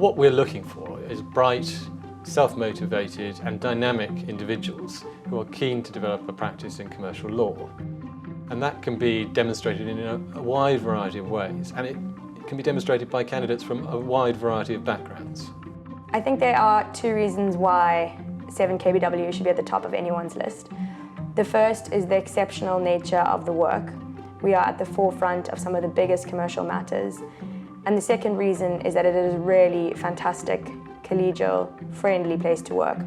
What we're looking for is bright, self-motivated and dynamic individuals who are keen to develop a practice in commercial law. And that can be demonstrated in a wide variety of ways, and it can be demonstrated by candidates from a wide variety of backgrounds. I think there are two reasons why 7KBW should be at the top of anyone's list. The first is the exceptional nature of the work. We are at the forefront of some of the biggest commercial matters. And the second reason is that it is a really fantastic, collegial, friendly place to work.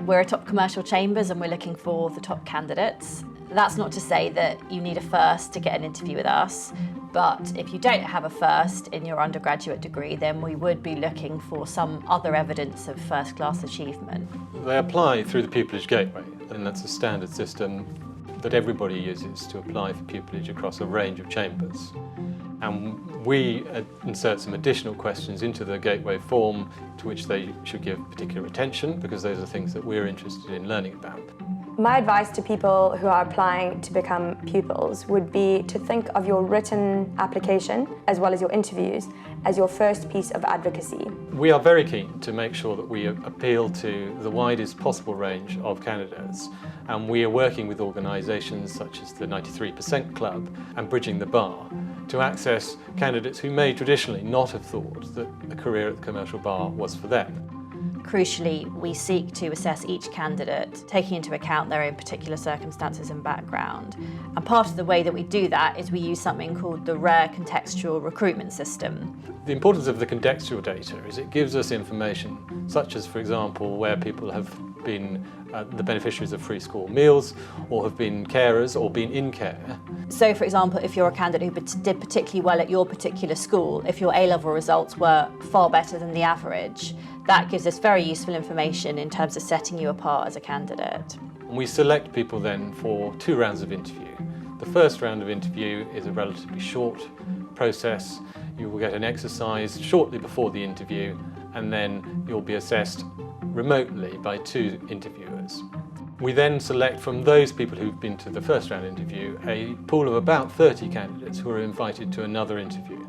We're a top commercial chambers and we're looking for the top candidates. That's not to say that you need a first to get an interview with us, but if you don't have a first in your undergraduate degree, then we would be looking for some other evidence of first-class achievement. They apply through the pupillage gateway, and that's a standard system that everybody uses to apply for pupillage across a range of chambers. And we insert some additional questions into the gateway form to which they should give particular attention, because those are things that we're interested in learning about. My advice to people who are applying to become pupils would be to think of your written application, as well as your interviews, as your first piece of advocacy. We are very keen to make sure that we appeal to the widest possible range of candidates, and we are working with organisations such as the 93% Club and Bridging the Bar to access candidates who may traditionally not have thought that a career at the commercial bar was for them. Crucially, we seek to assess each candidate, taking into account their own particular circumstances and background. And part of the way that we do that is we use something called the rare contextual recruitment system. The importance of the contextual data is it gives us information, such as, for example, where people have been the beneficiaries of free school meals, or have been carers, or been in care. So, for example, if you're a candidate who did particularly well at your particular school, if your A-level results were far better than the average, that gives us very useful information in terms of setting you apart as a candidate. We select people then for 2 rounds of interview. The first round of interview is a relatively short process. You will get an exercise shortly before the interview, and then you'll be assessed remotely by 2 interviewers. We then select from those people who've been to the first round interview a pool of about 30 candidates who are invited to another interview.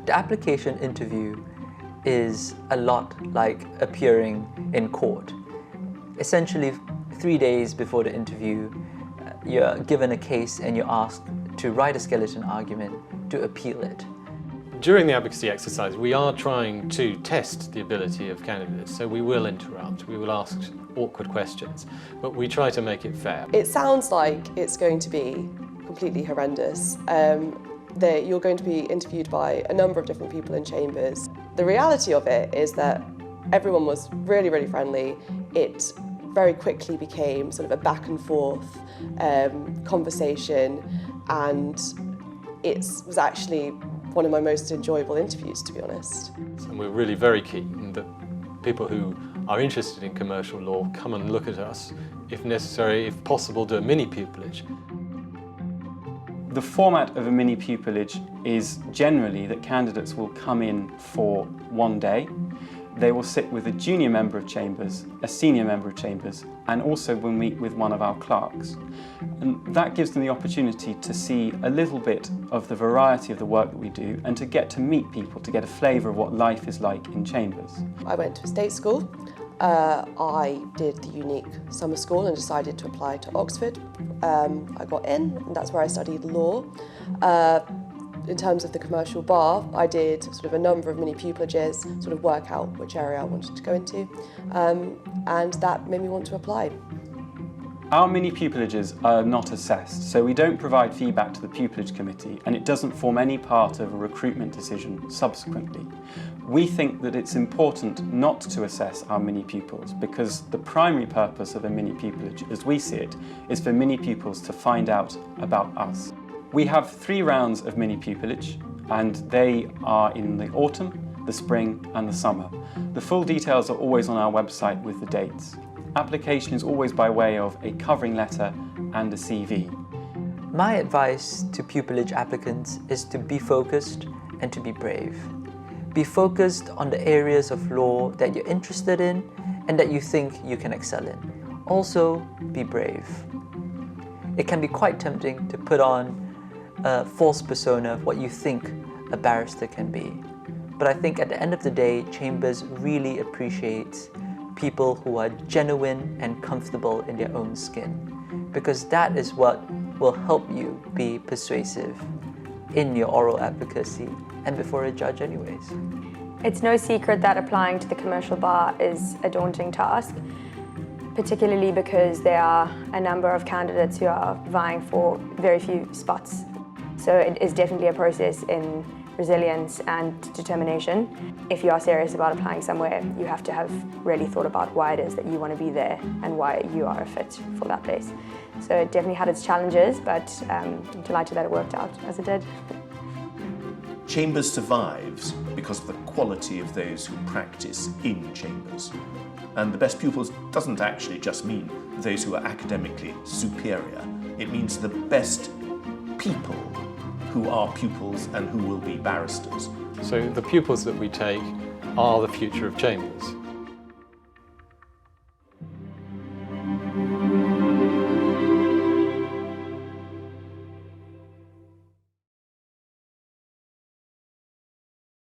The application interview is a lot like appearing in court. Essentially, 3 days before the interview, you're given a case and you're asked to write a skeleton argument to appeal it. During the advocacy exercise, we are trying to test the ability of candidates, so we will interrupt, we will ask awkward questions, but we try to make it fair. It sounds like it's going to be completely horrendous. That you're going to be interviewed by a number of different people in chambers. The reality of it is that everyone was really, really friendly. It very quickly became sort of a back and forth conversation, and it was actually one of my most enjoyable interviews, to be honest. And we're really very keen that people who are interested in commercial law come and look at us. If necessary, if possible, do a mini-pupillage. The format of a mini-pupillage is generally that candidates will come in for 1 day. They will sit with a junior member of chambers, a senior member of chambers, and also will meet with one of our clerks. And that gives them the opportunity to see a little bit of the variety of the work that we do and to get to meet people, to get a flavour of what life is like in chambers. I went to a state school. I did the unique summer school and decided to apply to Oxford. I got in, and that's where I studied law. In terms of the commercial bar, I did sort of a number of mini-pupillages, sort of work out which area I wanted to go into, and that made me want to apply. Our mini-pupillages are not assessed, so we don't provide feedback to the pupillage committee, and it doesn't form any part of a recruitment decision subsequently. We think that it's important not to assess our mini-pupils because the primary purpose of a mini-pupillage, as we see it, is for mini-pupils to find out about us. We have 3 rounds of mini-pupillage, and they are in the autumn, the spring and the summer. The full details are always on our website with the dates. Application is always by way of a covering letter and a CV. My advice to pupillage applicants is to be focused and to be brave. Be focused on the areas of law that you're interested in and that you think you can excel in. Also, be brave. It can be quite tempting to put on a false persona of what you think a barrister can be. But I think at the end of the day, Chambers really appreciates people who are genuine and comfortable in their own skin, because that is what will help you be persuasive in your oral advocacy and before a judge anyways. It's no secret that applying to the commercial bar is a daunting task, particularly because there are a number of candidates who are vying for very few spots. So it is definitely a process in resilience and determination. If you are serious about applying somewhere, you have to have really thought about why it is that you want to be there and why you are a fit for that place. So it definitely had its challenges, but I'm delighted that it worked out as it did. Chambers survives because of the quality of those who practice in Chambers. And the best pupils doesn't actually just mean those who are academically superior. It means the best people who are pupils and who will be barristers. So the pupils that we take are the future of Chambers.